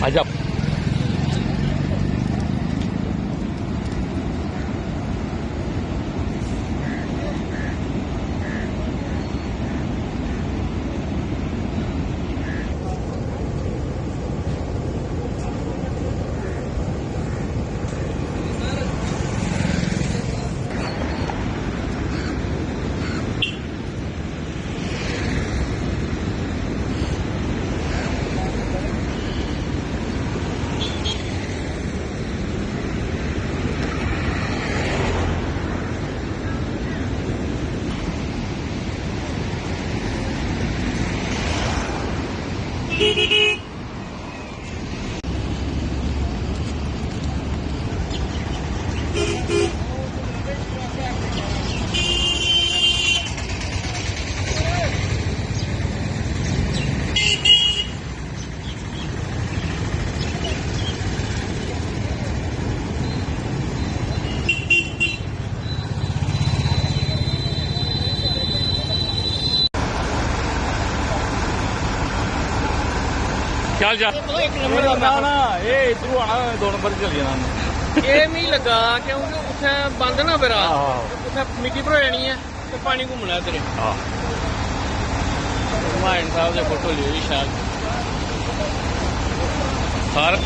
आजा चल जा ना ये इधरों आना 2 नंबर चली जाना ये नहीं लगा क्योंकि उत्थे बंद ना फिर उत्थे मिट्टी भरो जानी है तो पानी घूमना तेरे हुमायूं साहब के फोटो लियो शायद सार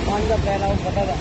पानी का पहला पता था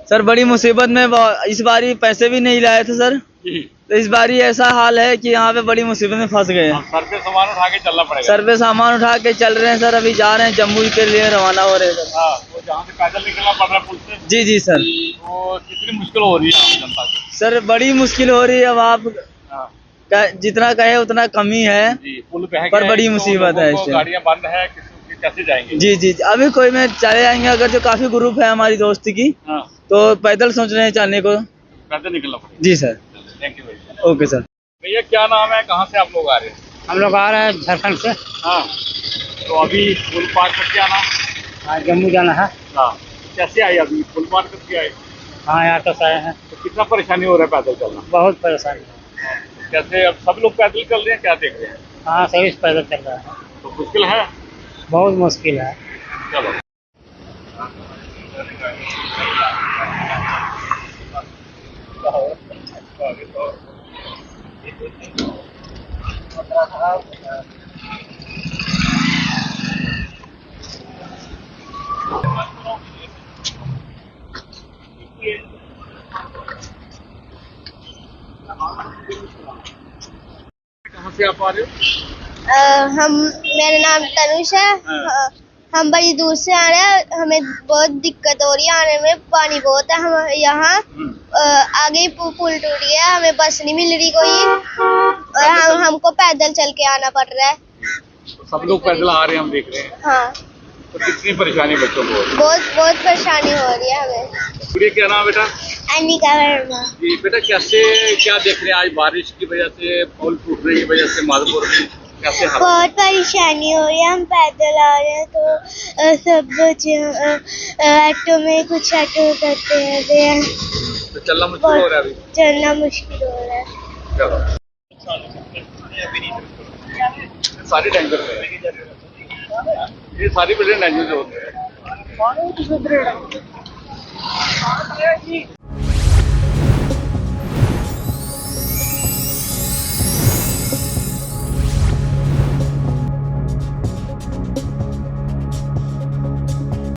सर बड़ी मुसीबत में इस बारी पैसे भी नहीं लाए थे सर, तो इस बारी ऐसा हाल है कि यहाँ पे बड़ी मुसीबत में फंस गए हैं। सर पे सामान उठा के चलना पड़ेगा। सर पे सामान उठा के चल रहे हैं सर, अभी जा रहे हैं जम्मू के लिए रवाना हो रहे हैं सर। हाँ, तो जहाँ से पैदल निकलना पड़ रहा है पुल से। जी जी सर। तो कितनी मुश्किल हो रही है आम जनता को? सर बड़ी मुश्किल हो रही है, अब आप हाँ, जितना कहे उतना कम ही है। जी, पुल बह पर गया बड़ी है, तो मुसीबत है लोगों को इससे। गाड़ियाँ बंद है, कैसे जाएंगे? जी जी अभी कोई में चले जाएंगे, अगर जो काफी ग्रुप है हमारी दोस्ती की, हाँ, तो पैदल सोच रहे हैं चलने को। पैदल निकलना पड़ेगा। जी सर। थैंक यू भैया। Okay sir. भैया क्या नाम है, कहाँ से आप लोग आ रहे हैं? हम लोग आ रहे हैं झारखंड से। हाँ, तो अभी पुल पार करके आना। हाँ, जम्मू जाना है। हाँ, कैसे आए अभी पुल पार करके आए? हाँ, यहाँ तो आए हैं। तो कितना परेशानी हो रहा है पैदल चलना? बहुत परेशानी है। कैसे अब सब लोग पैदल चल रहे हैं, क्या देख रहे हैं? हाँ, सभी पैदल चल रहा है। तो मुश्किल है। बहुत मुश्किल है। चलो। कहाँ से आप आ रहे हो? मेरा नाम तनुष है। हाँ। हम बड़ी दूर से आ रहे हैं, हमें बहुत दिक्कत हो रही है आने में, पानी बहुत है। हम यहाँ आगे ही पुल टूट गया, हमें बस नहीं मिल रही कोई, और हमको पैदल चल के आना पड़ रहा है। तो सब लोग पैदल आ रहे हैं, हम देख रहे हैं। हाँ, तो कितनी परेशानी बच्चों को हो रही है? बहुत परेशानी हो रही है हमें। पूरी क्या नाम है बेटा? अनिका वर्मा। जी बेटा, कैसे क्या देख रहे हैं आज बारिश की वजह से, पुल टूटने की वजह से माधोपुर में कैसे हाल? बहुत परेशानी हो रही है, हम पैदल आ रहे हैं तो सब बच्चे ऑटो में कुछ ऑटो करते हैं, तो चलना मुश्किल हो रहा है अभी। चलना मुश्किल हो रहा है। चलो, सारी टैंकर में है। ये सारी बिल्डिंग टैंकर से होती है।